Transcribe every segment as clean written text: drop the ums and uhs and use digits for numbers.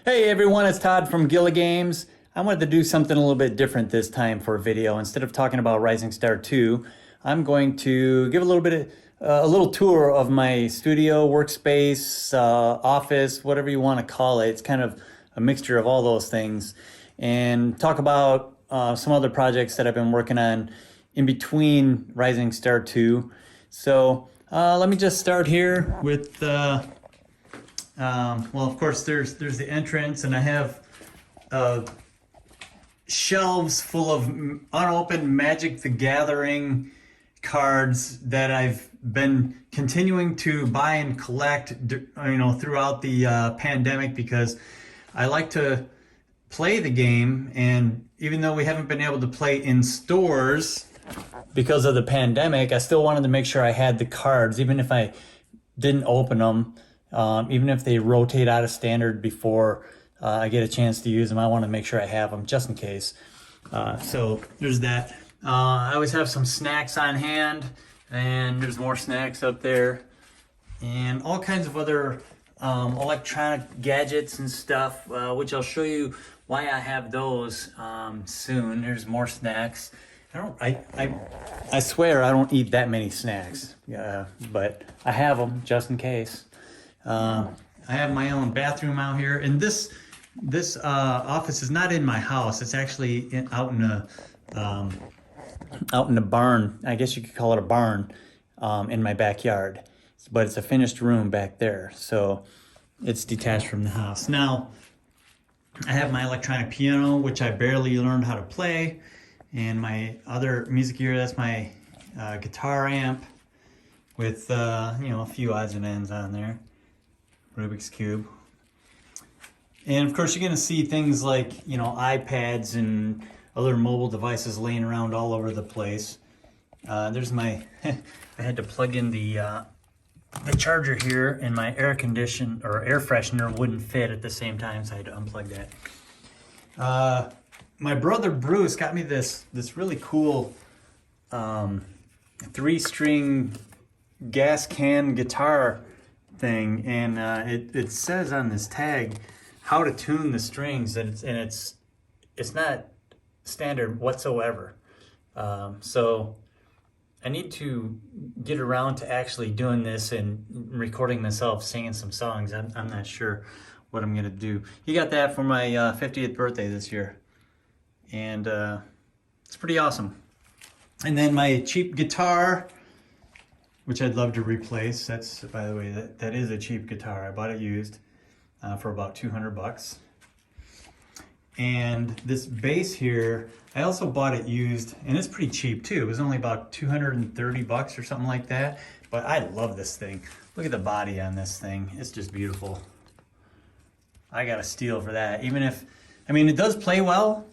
Hey everyone, it's Todd from Gilla Games. I wanted to do something a little bit different this time for a video. Instead of talking about Rising Star 2, I'm going to give a little bit of a little tour of my studio, workspace, office, whatever you want to call it. It's kind of a mixture of all those things, and talk about some other projects that I've been working on in between Rising Star 2. So let me just start here with well, of course, there's the entrance, and I have shelves full of unopened Magic the Gathering cards that I've been continuing to buy and collect, throughout the pandemic, because I like to play the game. And even though we haven't been able to play in stores because of the pandemic, I still wanted to make sure I had the cards, even if I didn't open them. Even if they rotate out of standard before I get a chance to use them, I want to make sure I have them just in case. So there's that. I always have some snacks on hand, and there's more snacks up there, and all kinds of other electronic gadgets and stuff, which I'll show you why I have those soon. There's more snacks. I swear I don't eat that many snacks, but I have them just in case. I have my own bathroom out here, and this office is not in my house. It's actually out in a barn. I guess you could call it a barn, in my backyard. But it's a finished room back there, so it's detached from the house. Now, I have my electronic piano, which I barely learned how to play, and my other music gear. That's my guitar amp with a few odds and ends on there. Rubik's Cube. And of course, you're going to see things like, iPads and other mobile devices laying around all over the place. There's my, I had to plug in the charger here, and my air freshener wouldn't fit at the same time, so I had to unplug that. My brother Bruce got me this really cool 3-string gas can guitar thing, and it says on this tag how to tune the strings, and it's not standard whatsoever. So I need to get around to actually doing this and recording myself singing some songs. I'm not sure what I'm gonna do. He got that for my 50th birthday this year, and it's pretty awesome. And then my cheap guitar, which I'd love to replace. That's, by the way, that is a cheap guitar. I bought it used for about $200. And this bass here, I also bought it used, and it's pretty cheap too. It was only about $230 or something like that. But I love this thing. Look at the body on this thing. It's just beautiful. I got a steal for that. It does play well,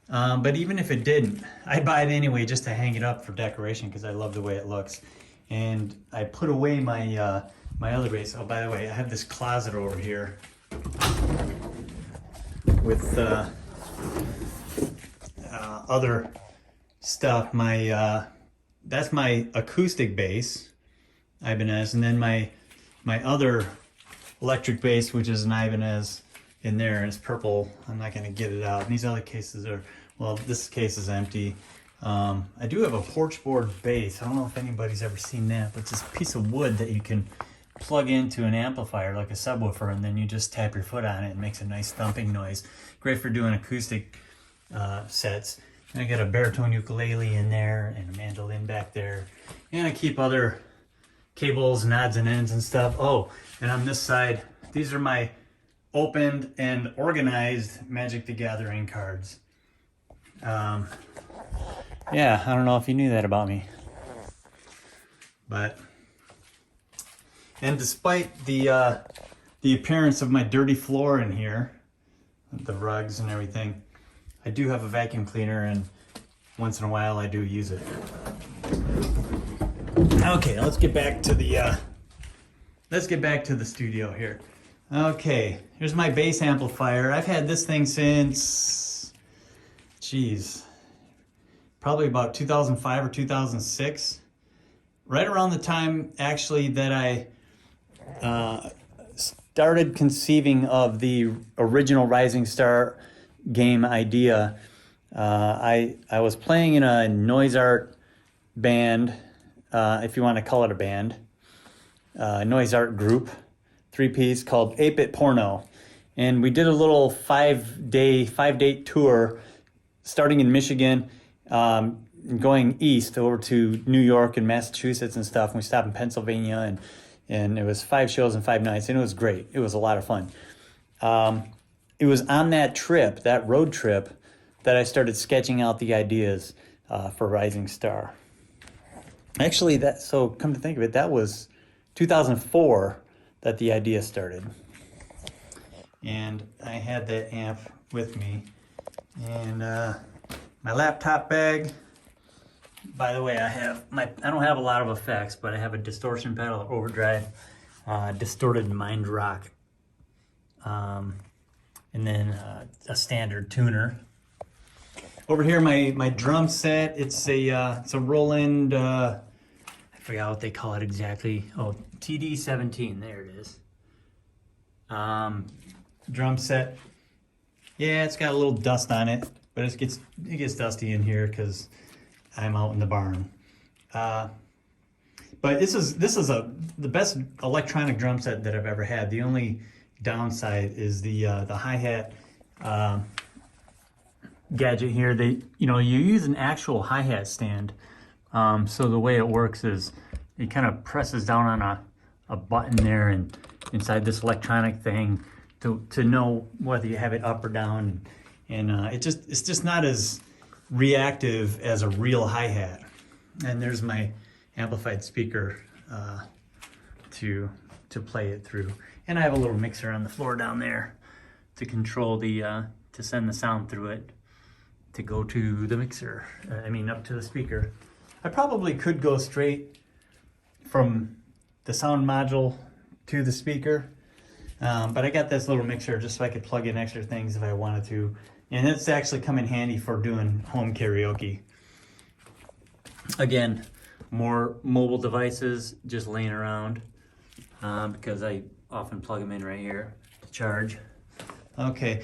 but even if it didn't, I'd buy it anyway just to hang it up for decoration, because I love the way it looks. And I put away my my other bass. Oh, by the way, I have this closet over here with other stuff. That's my acoustic bass, Ibanez, and then my other electric bass, which is an Ibanez, in there, and it's purple. I'm not going to get it out. And these other cases are, well, this case is empty. I do have a porch board bass. I don't know if anybody's ever seen that, but it's this piece of wood that you can plug into an amplifier like a subwoofer, and then you just tap your foot on it and it makes a nice thumping noise. Great for doing acoustic sets. And I got a baritone ukulele in there and a mandolin back there. And I keep other cables and odds and ends and stuff. Oh, and on this side, these are my opened and organized Magic the Gathering cards. Yeah, I don't know if you knew that about me, and despite the appearance of my dirty floor in here, the rugs and everything, I do have a vacuum cleaner, and once in a while I do use it. Okay, let's get back to the studio here. Okay, here's my bass amplifier. I've had this thing since, probably about 2005 or 2006. Right around the time, actually, that I started conceiving of the original Rising Star game idea, I was playing in a noise art band, if you want to call it a band, noise art group, 3-piece called 8-Bit Porno. And we did a little 5-date tour starting in Michigan, going east over to New York and Massachusetts and stuff. And we stopped in Pennsylvania, and it was 5 shows and 5 nights, and it was great. It was a lot of fun. It was on that trip, that road trip, that I started sketching out the ideas for Rising Star. Actually, so come to think of it, that was 2004 that the idea started. And I had that amp with me. And my laptop bag. By the way, I don't have a lot of effects, but I have a distortion pedal, overdrive, distorted mind rock, and then a standard tuner. Over here, my drum set. It's a Roland. I forgot what they call it exactly. Oh, TD-17. There it is. Drum set. Yeah, it's got a little dust on it, but it gets dusty in here because I'm out in the barn. But this is the best electronic drum set that I've ever had. The only downside is the hi-hat gadget here. You use an actual hi-hat stand. So the way it works is it kind of presses down on a button there and inside this electronic thing to know whether you have it up or down, and it's just not as reactive as a real hi-hat. And there's my amplified speaker to play it through, and I have a little mixer on the floor down there to control to send the sound through it to go to the mixer. Up to the speaker. I probably could go straight from the sound module to the speaker, but I got this little mixer just so I could plug in extra things if I wanted to, and it's actually come in handy for doing home karaoke. Again, more mobile devices just laying around because I often plug them in right here to charge. Okay,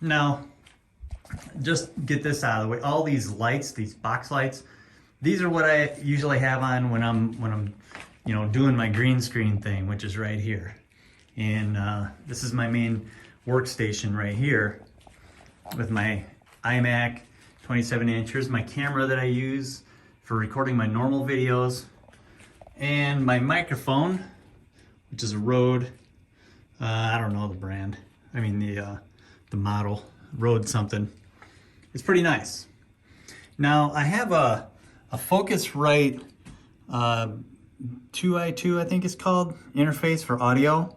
now just get this out of the way. All these lights, these box lights, these are what I usually have on when I'm doing my green screen thing, which is right here. And this is my main workstation right here with my iMac 27 inch. Here's my camera that I use for recording my normal videos, and my microphone, which is a Rode. I don't know the brand. The model, Rode something. It's pretty nice. Now I have a Focusrite 2i2, I think it's called, interface for audio.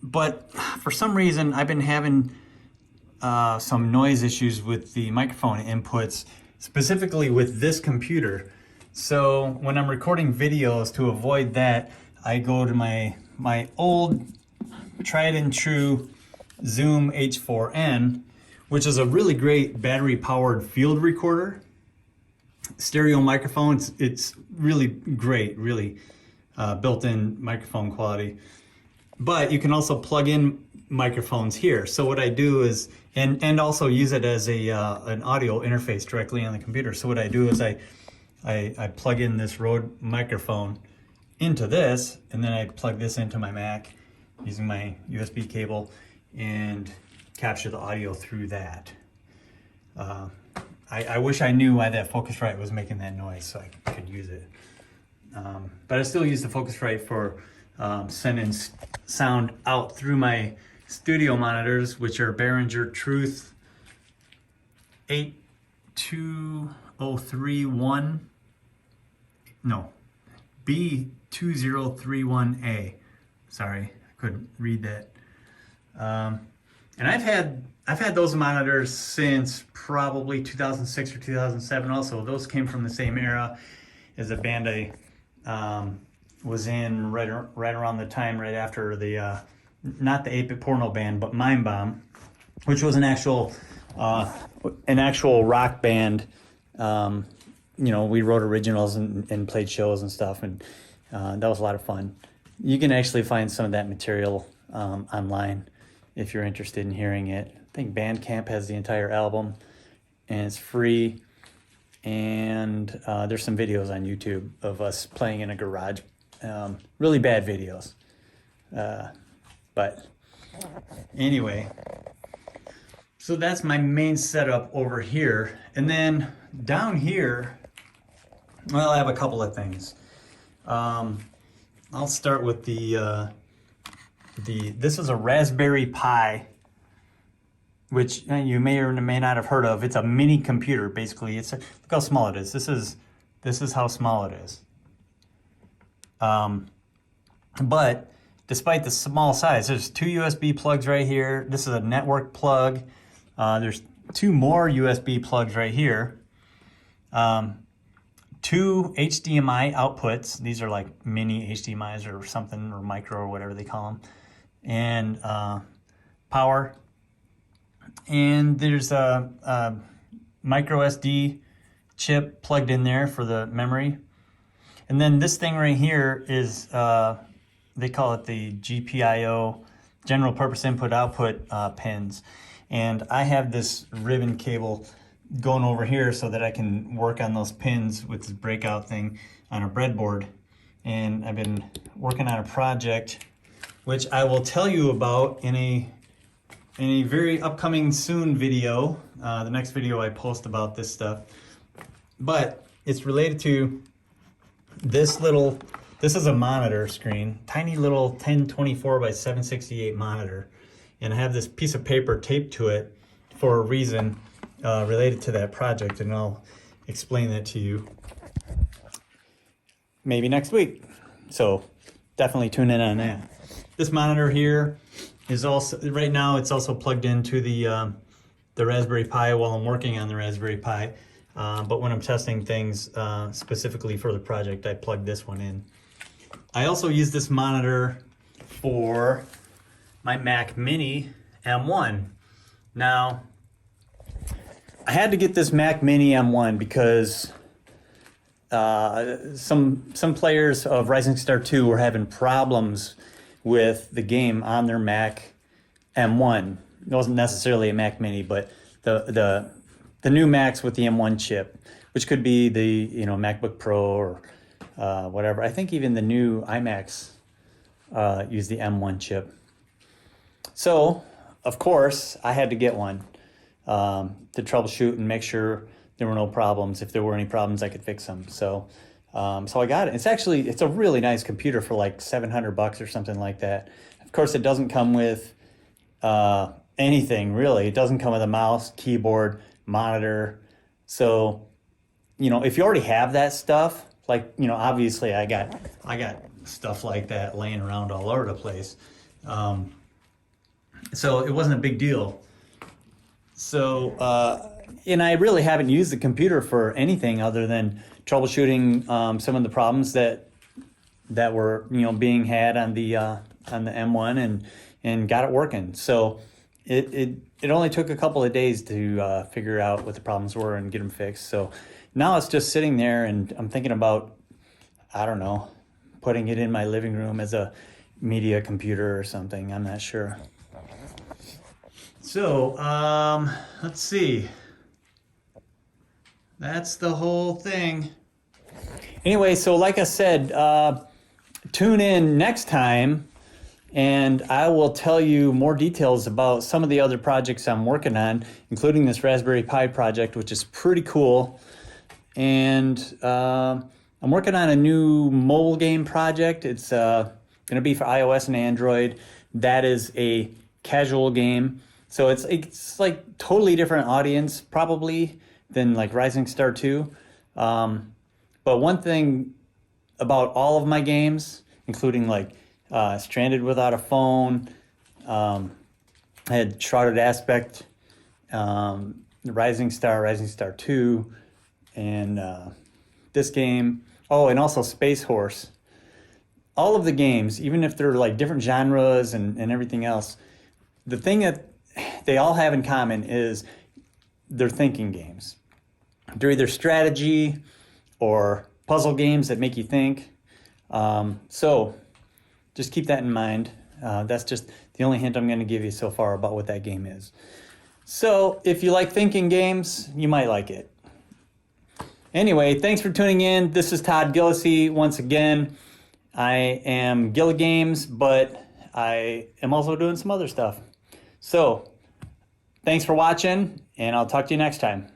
But for some reason, I've been having some noise issues with the microphone inputs, specifically with this computer. So when I'm recording videos, to avoid that, I go to my old tried and true Zoom H4n, which is a really great battery-powered field recorder. Stereo microphone, it's really great, really built-in microphone quality. But you can also plug in microphones here. So what I do is, and also use it as an audio interface directly on the computer. So what I do is I plug in this Rode microphone into this, and then I plug this into my Mac using my USB cable and capture the audio through that. I wish I knew why that Focusrite was making that noise so I could use it. But I still use the Focusrite for sending sound out through my studio monitors, which are Behringer Truth 82031. No, B2031A. Sorry, I couldn't read that. And I've had those monitors since probably 2006 or 2007 also. Those came from the same era as a band I was in right around the time right after the not the 8-Bit Porno band, but Mind Bomb, which was an actual rock band. We wrote originals and played shows and stuff, and that was a lot of fun. You can actually find some of that material online if you're interested in hearing it. I think Bandcamp has the entire album, and it's free. And there's some videos on YouTube of us playing in a garage. Really bad videos. But anyway, so that's my main setup over here. And then down here, well, I have a couple of things. I'll start with this is a Raspberry Pi, which you may or may not have heard of. It's a mini computer, basically. Look how small it is. This is how small it is. But despite the small size, there's 2 USB plugs right here. This is a network plug. There's 2 more USB plugs right here. 2 HDMI outputs. These are like mini HDMIs or something, or micro or whatever they call them. And power. And there's a micro SD chip plugged in there for the memory. And then this thing right here is, they call it the GPIO, general purpose input output pins. And I have this ribbon cable going over here so that I can work on those pins with this breakout thing on a breadboard. And I've been working on a project which I will tell you about in a very upcoming soon video, the next video I post about this stuff. But it's related to this is a monitor screen, tiny little 1024 by 768 monitor. And I have this piece of paper taped to it for a reason related to that project, and I'll explain that to you maybe next week. So definitely tune in on that. This monitor here is also, right now it's also plugged into the Raspberry Pi while I'm working on the Raspberry Pi. But when I'm testing things specifically for the project, I plug this one in. I also use this monitor for my Mac Mini M1. Now, I had to get this Mac Mini M1 because some players of Rising Star 2 were having problems with the game on their Mac M1. It wasn't necessarily a Mac Mini, but the new Macs with the M1 chip, which could be the MacBook Pro or whatever. I think even the new iMacs use the M1 chip. So, of course, I had to get one to troubleshoot and make sure there were no problems. If there were any problems, I could fix them. So I got it. It's a really nice computer for like $700 or something like that. Of course, it doesn't come with anything really. It doesn't come with a mouse, keyboard, monitor. So, if you already have that stuff, like, obviously I got stuff like that laying around all over the place. So it wasn't a big deal. So, and I really haven't used the computer for anything other than troubleshooting some of the problems that were being had on the M1 and got it working. So it only took a couple of days to figure out what the problems were and get them fixed. So now it's just sitting there, and I'm thinking about, I don't know, putting it in my living room as a media computer or something. I'm not sure. So let's see. That's the whole thing. Anyway, so like I said, tune in next time, and I will tell you more details about some of the other projects I'm working on, including this Raspberry Pi project, which is pretty cool. And I'm working on a new mobile game project. It's going to be for iOS and Android. That is a casual game. So it's like totally different audience probably than like Rising Star 2. But one thing about all of my games, including like Stranded Without a Phone, I had Shrouded Aspect, Rising Star 2, and this game. Oh, and also Space Horse. All of the games, even if they're like different genres and everything else, the thing that they all have in common is they're thinking games. They're either strategy or puzzle games that make you think. So Just keep that in mind. That's just the only hint I'm going to give you so far about what that game is. So if you like thinking games, you might like it. Anyway, thanks for tuning in. This is Todd Gillisey once again. I am Gilla Games, but I am also doing some other stuff. So thanks for watching, and I'll talk to you next time.